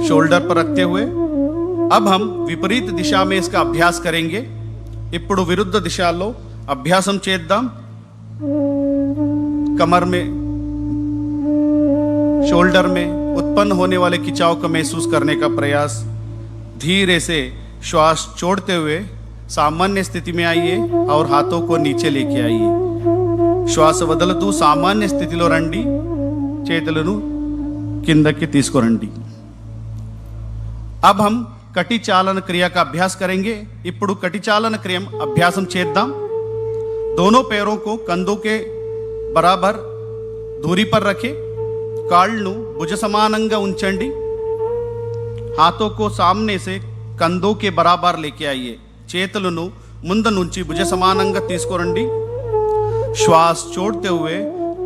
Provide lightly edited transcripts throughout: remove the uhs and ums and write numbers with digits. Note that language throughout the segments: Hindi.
शोल्डर पर रखते हुए। अब हम विपरीत दिशा में इसका अभ्यास करेंगे। इप्पुडु विरुद्ध दिशालो अभ्यासम चेद्दाम। कमर में, शोल्डर में उत्पन्न होने वाले खिंचाव को महसूस करने का प्रयास। धीरे से श्वास छोड़ते हुए सामान्य स्थिति में आइए और हाथों को नीचे लेके आइए। శ్వాస వదులుతూ సామాన్య స్థితిలో రండి, చేతులను కిందకి తీసుకురండి। अब हम कटी चालन क्रिया का अभ्यास करेंगे। ఇప్పుడు कटी चालन क्रिया अभ्यासम చేద్దాం। दोनों पैरों को कंधों के बराबर दूरी पर रखें। కాళ్ళను భుజ సమానంగా ఉంచండి। हाथों को सामने से कंधों के बराबर लेके आइए। చేతులను ముందు నుంచి భుజ సమానంగా తీసుకురండి। श्वास छोड़ते हुए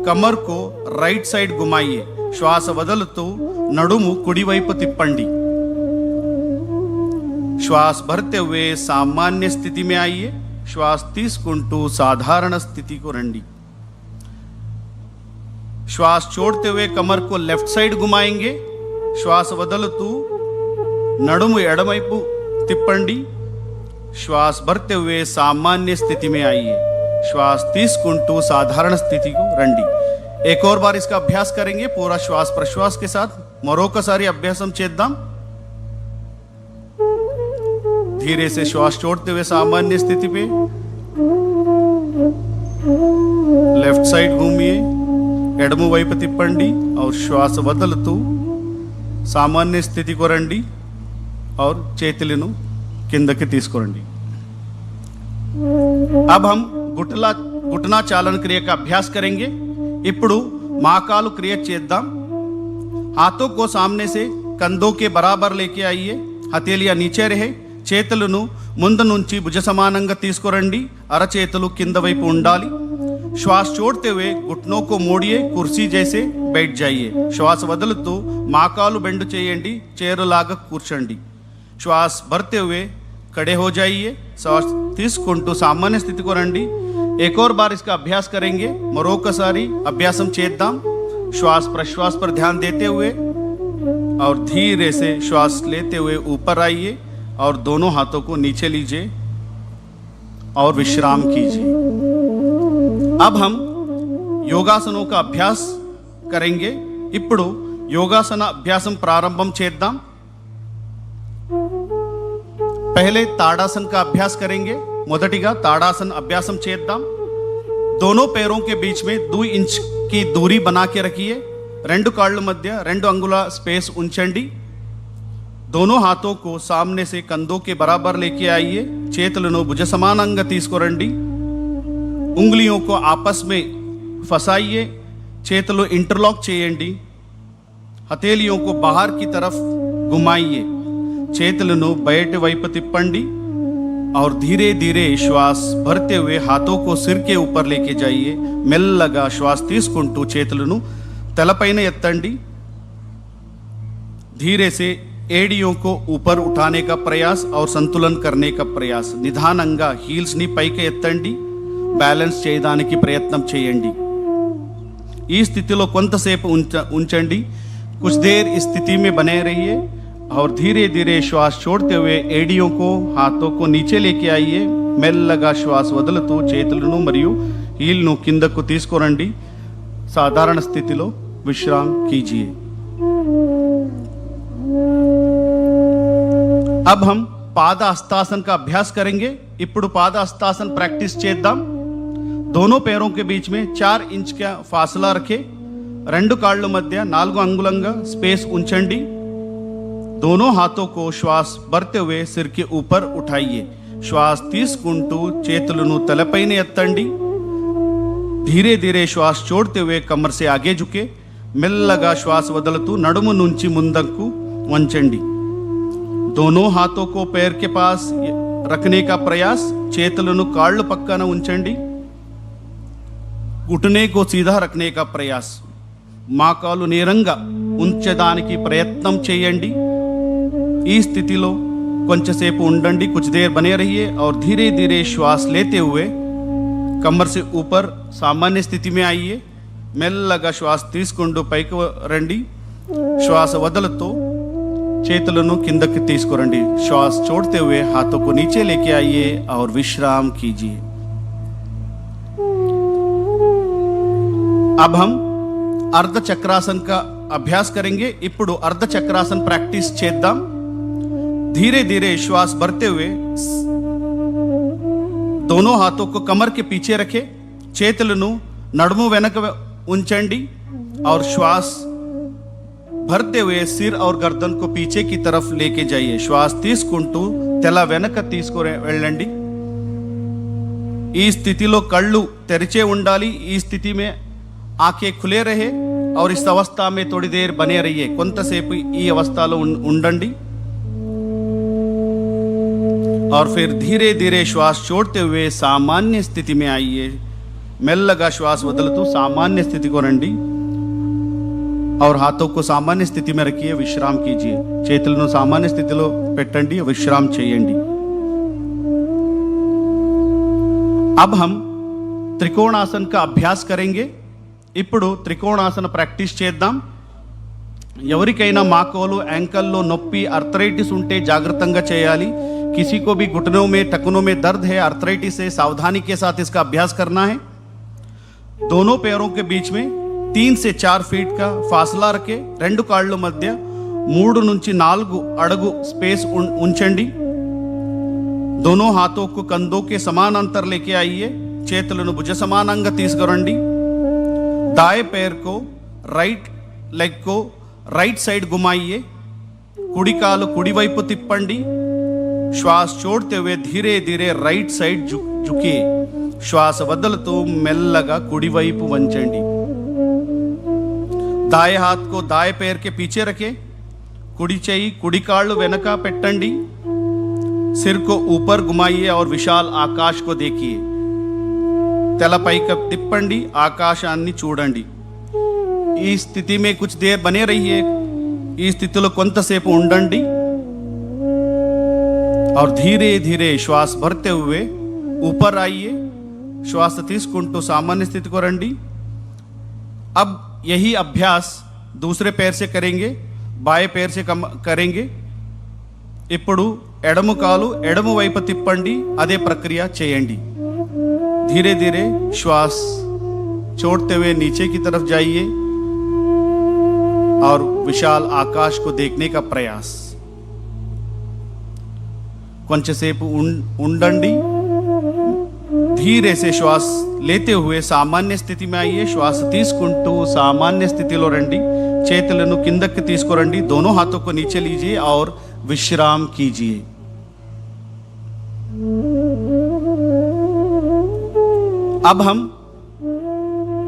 कमर को राइट साइड घुमाइए। श्वास वदलतू नडुमु कुड़ी वैपु तिप्पंडी। श्वास भरते हुए सामान्य स्थिति में आइए। श्वास तीसुकुंटू साधारण स्थिति को रंडी। श्वास छोड़ते हुए कमर को लेफ्ट साइड घुमाएंगे। श्वास वदलतू नडुमु एडमैपु तिप्पंडी। श्वास भरते हुए सामान्य स्थिति में आइए। श्वास तीसुकुंटू साधारण स्थिति को रंडी। एक और बार इसका अभ्यास करेंगे पूरा श्वास प्रश्वास के साथ। मरोकसारी अभ्यासम చేద్దాం। धीरे से श्वास छोड़ते हुए सामान्य स्थिति पे लेफ्ट साइड घूमिए, ఎడమ వైపు తిప్పండి और श्वास వదులుతూ सामान्य स्थिति को రండి और చేతులను కిందకి తీసుకురండి। अब हम घुटना चालन क्रिया का अभ्यास करेंगे। इप्पुडु माकालु क्रिया చేద్దాం। हाथों को सामने से कंधों के बराबर लेके आइए। हथेलियां नीचे रहे। చేతులను ముందు నుంచి భుజ సమానంగా తీసుకురండి। అరచేతులు కింద వైపు ఉండాలి। श्वास छोड़ते हुए घुटनों को मोड़िए, कुर्सी जैसे बैठ जाइए। श्वास వదులుతూ మాకాలు బెండు చేయండి, చేరులాగా కూర్చోండి। श्वास भरते हुए खड़े हो जाइए। श्वास తీసుకుంటూ सामान्य स्थिति को రండి। एक और बार इसका अभ्यास करेंगे। मरोकसारी अभ्यासम చేద్దాం। श्वास प्रश्वास पर ध्यान देते हुए और धीरे से श्वास लेते हुए ऊपर आइए और दोनों हाथों को नीचे लीजिए और विश्राम कीजिए। अब हम योगासनों का अभ्यास करेंगे। ఇప్పుడు योगासन अभ्यासम प्रारंभम చేద్దాం। पहले ताड़ासन का अभ्यास करेंगे। మొదటిగా ताड़ासन अभ्यासम చేద్దాం। दोनों पैरों के बीच में 2 इंच की दूरी बना के रखिए। రెండు కాళ్ళ మధ్య 2 అంగుళ స్పేస్ ఉంచండి। दोनों हाथों को सामने से कंधों के बराबर लेके आइए। చేతులను భుజ సమానంగా తీసుకురండి। उंगलियों को आपस में फंसाइए। చేతులు इंटरलॉक చేయండి। हथेलियों को बाहर की तरफ घुमाइए। చేతులను బయట వైపు తిప్పండి और धीरे धीरे श्वास भरते हुए हाथों को सिर के ऊपर लेके जाइए। మెల్లగా श्वास తీసుకుంటూ చేతులను తలపైన ఎత్తండి। धीरे से एड़ियों को ऊपर उठाने का प्रयास और संतुलन करने का प्रयास। నిదానంగా హీల్స్ ని పైకి ఎత్తండి। బ్యాలెన్స్ చేయడానికి ప్రయత్నం చేయండి। ఈ స్థితిలో కొంతసేపు ఉంచండి। कुछ देर इस स्थिति में बने रहिए और धीरे धीरे श्वास छोड़ते हुए एड़ियों को हाथों को नीचे लेके आइए। మెల్లగా శ్వాస వదులుతూ చేతులను మరియు హీల్ను కిందకు తీసుకురండి। సాధారణ స్థితిలో విశ్రాం कीजिए। अब हम पाद हस्तासन का अभ्यास करेंगे। ఇప్పుడు पाद हस्तासन प्रैक्टिस చేద్దాం। दोनों पैरों के बीच में 4 इंच का फासला रखें। 2 కాళ్ళ మధ్య 4 అంగుళంగా स्पेस ఉంచండి। दोनों हाथों को श्वास भरते हुए सिर के ऊपर उठाइए। श्वास తీసుకుంటూ చేతులను తలపైన ఎత్తండి। धीरे धीरे श्वास छोड़ते हुए कमर से आगे झुके। మెల్లగా श्वास వదులుతూ నడుము నుంచి ముందుకు వంచండి। दोनों हाथों को पैर के पास रखने का प्रयास। చేతులను కాళ్ళు పక్కన ఉంచండి। घुटने को सीधा रखने का प्रयास। మాకాలు నేరంగా ఉంచడానికి ప్రయత్నం చేయండి। ఈ స్థితిలో కొంచెంసేపు ఉండండి। कुछ देर बने रहिए और धीरे धीरे श्वास लेते हुए कमर से ऊपर सामान्य स्थिति में आइए। మెల్లగా श्वास తీసుకుంటూ పైకి రండి। श्वास వదులుతూ చేతులను కిందకి తీసుకురండి. श्वास छोड़ते हुए हाथों को नीचे लेके आइए और विश्राम कीजिए. अब हम अर्ध चक्रासन का अभ्यास करेंगे. ఇప్పుడు अर्ध चक्रासन प्रैक्टिस చేద్దాం. धीरे धीरे श्वास भरते हुए दोनों हाथों को कमर के पीछे रखें. చేతులను నడుము వెనక ఉంచండి और श्वास भरते हुए सिर और गर्दन को पीछे की तरफ लेके जाइए. श्वास తీసుకుంటూ తెల వెనక తీసుకొని వెళ్ళండి. ఈ స్థితిలో కళ్ళు తెరిచే ఉండాలి. ఈ స్థితి में आंखें खुले रहे और इस अवस्था में थोड़ी देर बने रहिए. కొంతసేపు ఈ అవస్థలో ఉండండి और फिर धीरे धीरे श्वास छोड़ते हुए सामान्य स्थिति में आइए. మెల్లగా శ్వాస వదులుతూ सामान्य स्थिति को రండి और हाथों को सामान्य स्थिति में रखिए. विश्राम कीजिए. చేతులను सामान्य స్థితిలో పెట్టండి. विश्राम చేయండి. अब हम त्रिकोणासन का अभ्यास करेंगे. ఇప్పుడు త్రికోణాసన ప్రాక్టీస్ చేద్దాం. ఎవరికైనా మాకోలు యాంకల్లో నొప్పి అర్థరైటిస్ ఉంటే జాగ్రత్తగా చేయాలి. किसी को भी घुटनों में टखनों में दर्द है, अर्थराइटिस है, सावधानी के साथ इसका अभ्यास करना है. दोनों पैरों के बीच में 3 से 4 फीट का फासला रखे. రెండు కాళ్ళ మధ్య 3 నుంచి 4 అడుగు స్పేస్ ఉంచండి. दोनों हाथों को कंधों के समान अंतर लेके आइए. చేతులను భుజ సమానంగా తీసుకురండి. दाएं पैर को राइट लेग को राइट साइड घुमाइए. कुड़ी कालु कुड़ी వైపు తిప్పండి. श्वास छोड़ते हुए धीरे धीरे राइट साइड झुकिए. श्वास వదులుతూ మెల్లగా కుడి వైపు వంచండి. दाएं हाथ को दाएं पैर के पीछे रखें. कुड़ी చెయ్యి కుడి కాళ్ళు వెనక పెట్టండి. सिर को ऊपर घुमाइए और विशाल आकाश को देखिए. తెల పైకి తిప్పండి. ఆకాశాన్ని చూడండి. ఈ స్థితి में कुछ देर बने रहिए. ఈ స్థితిలో కొంతసేపు ఉండండి और धीरे धीरे श्वास भरते हुए ऊपर आइए. श्वास తీసుకుంటూ सामान्य स्थिति को రండి. अब यही अभ्यास दूसरे पैर से करेंगे. बाएं पैर से करेंगे. ఇప్పుడు ఎడమ కాలు ఎడమ వైపు తిప్పండి. అదే ప్రక్రియ చేయండి. धीरे धीरे श्वास छोड़ते हुए नीचे की तरफ जाइए और विशाल आकाश को देखने का प्रयास. కొంచెంసేపు ఉండండి. धीरे से श्वास लेते हुए सामान्य स्थिति में आइए. श्वास తీసుకుంటూ सामान्य స్థితిలో రండి. చేతులను కిందకి తీసుకురండి. दोनों हाथों को नीचे लीजिए और विश्राम कीजिए. अब हम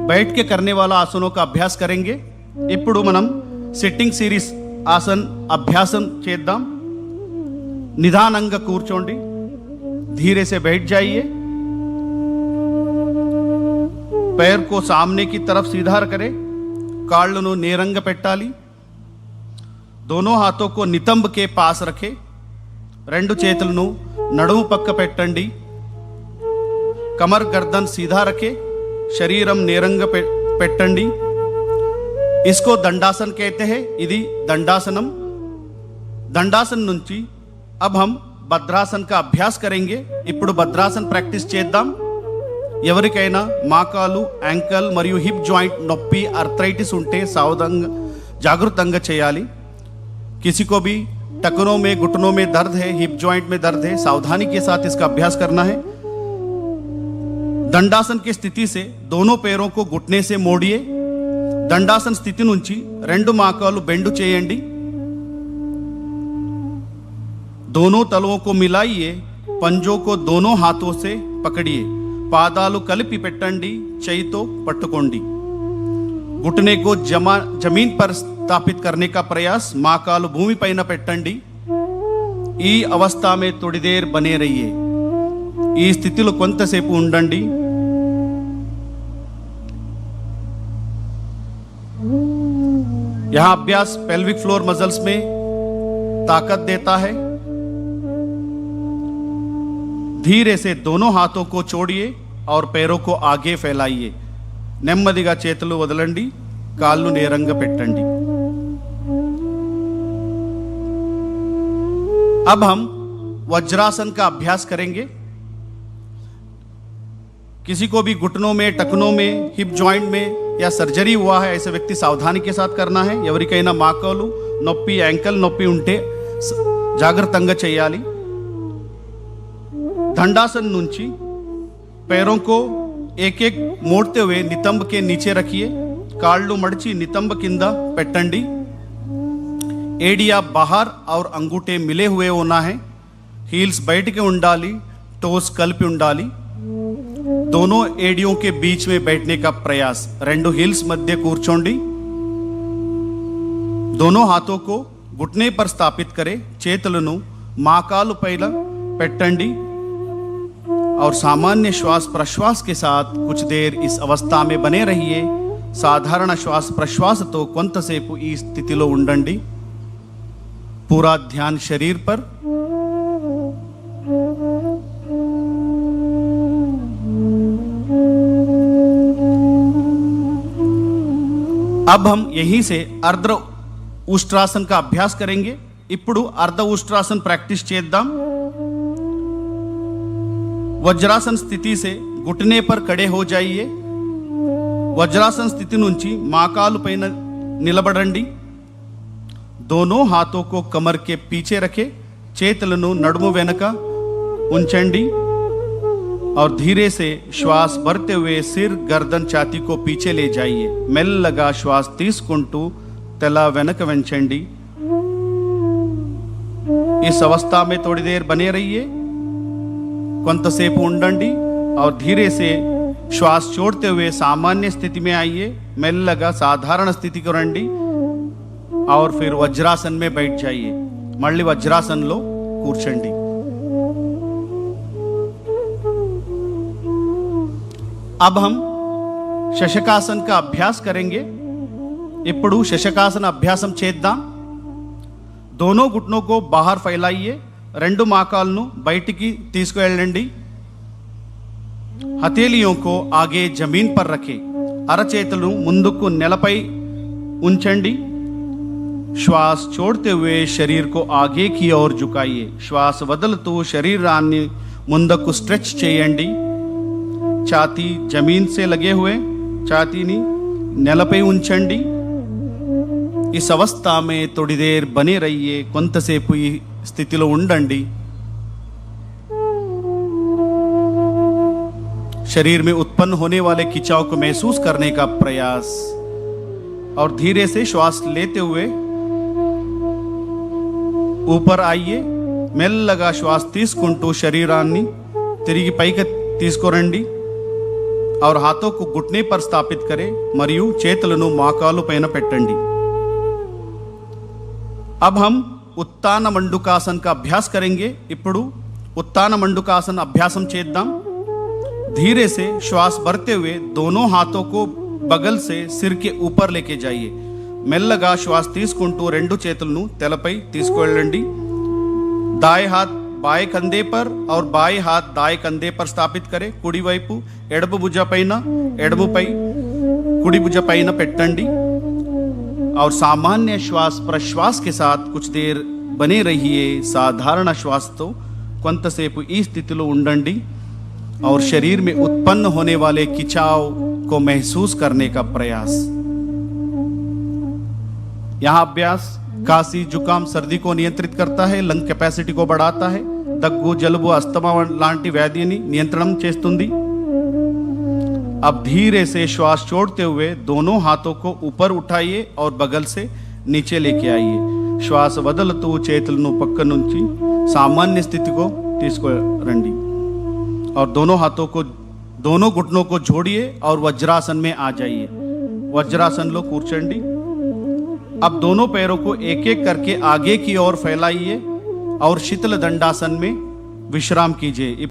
बैठ के करने वाला आसनों का अभ्यास करेंगे. ఇప్పుడు మనం సిట్టింగ్ సిరీస్ ఆసన్ అభ్యాసం చేద్దాం. నిదానంగా కూర్చోండి. धीरे से बैठ जाइए. पैर को सामने की तरफ सीधा करें. కాళ్ళను నేరంగా పెట్టాలి. दोनों हाथों को नितंब के पास रखें. రెండు చేతులను నడుము పక్క పెట్టండి. कमर गर्दन सीधा रखे. शरीरम నేరంగా పెట్టండి. इसको दंडासन कहते हैं. ఇది दंडासनम. दंडासन నుంచి अब हम భద్రాసన్ का अभ्यास करेंगे. ఇప్పుడు భద్రాసన్ ప్రాక్టీస్ చేద్దాం. ఎవరికైనా మోకాలు యాంకల్ మరియు హిప్ జాయింట్ నొప్పి అర్థరైటిస్ ఉంటే సావధానంగా జాగృతంగా చేయాలి. किसी को भी टखनों में घुटनों में दर्द है, हिप जॉइंट में दर्द है, सावधानी के साथ इसका अभ्यास करना है. దండాసన్ की स्थिति से दोनों पैरों को घुटने से मोड़िए. దండాసన్ స్థితి నుంచి రెండు మోకాలు బెండ్ చేయండి. दोनों तलवों को मिलाइए. पंजों को दोनों हाथों से पकड़िए. పాదాలు కలిపి పెట్టండి. చేయితో పట్టుకోండి. घुटने को जमीन पर स्थापित करने का प्रयास. మోకాలు భూమిపైన పెట్టండి. ఈ అవస్థ में थोड़ी देर बने रहिए. ఈ స్థితిలో కొంతసేపు ఉండండి. यहां अभ्यास पेल्विक फ्लोर मसल्स में ताकत देता है. धीरे से दोनों हाथों को छोड़िए और पैरों को आगे फैलाइए. నెమ్మదిగా చేతులు వదలండి. కాళ్ళు నేరంగా పెట్టండి. अब हम वज्रासन का अभ्यास करेंगे। किसी को भी घुटनों में, टखनों में, हिप जॉइंट में या सर्जरी हुआ है, ऐसे व्यक्ति सावधानी के साथ करना है। ఎవరికైనా మాకాలు నొప్పి, యాంకల్ నొప్పి ఉంటే జాగ్రత్తగా చేయాలి। दंडासन नुंची पैरों को एक एक मोड़ते हुए नितंब के नीचे रखिए। काళ్ళు मड़ची नितंब किंदा पेट्टंडी। एडिया बाहर और अंगूठे मिले हुए होना है। हील्स बैठ के ఉండాలి, टोस కలిపి ఉండాలి। दोनों एडियों के बीच में बैठने का प्रयास। రెండు हील्स मध्य కూర్చోండి। दोनों हाथों को घुटने पर स्थापित करें। చేతులను మాకాలు పైన పెట్టండి और सामान्य श्वास प्रश्वास के साथ कुछ देर इस अवस्था में बने रहिए। साधारण श्वास प्रश्वास तो కొంతసేపు ఈ స్థితిలో ఉండండి। पूरा ध्यान शरीर पर। अब हम यहीं से अर्ध उष्ट्रासन का अभ्यास करेंगे। ఇప్పుడు अर्ध उष्ट्रासन प्रैक्टिस చేద్దాం। वज्रासन स्थिति से घुटने पर खड़े हो जाइए। वज्रासन स्थिति నుంచి మాకాలు పైన నిలబడండి। दोनों हाथों को कमर के पीछे रखें। చేతులను నడుము వెనక ఉంచండి और धीरे से श्वास भरते हुए सिर, गर्दन, छाती को पीछे ले जाइए। మెల్లగా श्वास తీసుకుంటూ తల వెనక వంచండి। इस अवस्था में थोड़ी देर बने रहिए। కొంతసేపు ఉండండి और धीरे से श्वास छोड़ते हुए सामान्य स्थिति में आइए। మెల్లగా साधारण स्थिति को రండి और फिर वज्रासन में बैठ जाइए। మళ్ళీ వజ్రాసనంలో కూర్చోండి। अब हम శశకాసన్ का अभ्यास करेंगे। ఇప్పుడు శశకాసన అభ్యాసం చేద్దాం। दोनों घुटनों को बाहर फैलाइए। రెండు మాకాలను బయటికి తీసుకువెళ్ళండి। हथेलियों को आगे जमीन पर रखें। అరచేతులు ముందుకు నేలపై ఉంచండి। श्वास छोड़ते हुए शरीर को आगे की ओर झुकाइए। श्वास వదులుతూ శరీరాన్ని ముందుకు స్ట్రెచ్ చేయండి। छाती जमीन से लगे हुए छातीनी నేలపై ఉంచండి। इस अवस्था में थोड़ी देर बने रहिए। కొంతసేపు ఈ స్థితిలో ఉండండి। शरीर में उत्पन्न होने वाले खिंचाव को महसूस करने का प्रयास और धीरे से श्वास लेते हुए ऊपर आइए। మెల్లగా శ్వాस తీసుకుంటూ శరీరాన్ని తిరిగి పైకి తీసుకురండి और हाथों को घुटने पर स्थापित करें మరియు చేతులను మోకాలు పైన పెట్టండి। अब हम उत्तान मंडूकासन का अभ्यास करेंगे। ఇప్పుడు उत्तान मंडूकासन अभ्यासम చేద్దాం। धीरे से श्वास भरते हुए दोनों हाथों को बगल से सिर के ऊपर लेके जाइए। మెల్లగా శ్వాस తీసుకుంటూ రెండు చేతులను తలపై తీసుకువెళ్ళండి। दाएं हाथ बाएं कंधे पर और बाएं हाथ दाएं कंधे पर स्थापित करें। కుడి వైపు ఎడమ భుజ పైన ఎడమపై కుడి భుజ పైన పెట్టండి और सामान्य श्वास प्रश्वास के साथ कुछ देर बने रहिए। साधारण श्वास तो కొంతసేపు ఈ స్థితిలో ఉండండి और शरीर में उत्पन्न होने वाले खिंचाव को महसूस करने का प्रयास। यहाँ अभ्यास खांसी, जुकाम, सर्दी को नियंत्रित करता है। లంగ్ కెపాసిటీ को बढ़ाता है। దగ్గు, జలుబు, अस्थमा లాంటి వ్యాధిని నియంత్రణం చేస్తుంది। अब धीरे से श्वास छोड़ते हुए दोनों हाथों को ऊपर उठाइए और बगल से नीचे लेके आइए। श्वास వదులుతూ చేతులను పక్క నుంచి सामान्य स्थिति को తీసుకురండి और दोनों हाथों को, दोनों घुटनों को जोड़िए और वज्रासन में आ जाइए। वज्रासन लो కూర్చోండి। अब दोनों पैरों को एक एक करके आगे की ओर फैलाइए और शीतल दंडासन में विश्राम कीजिए।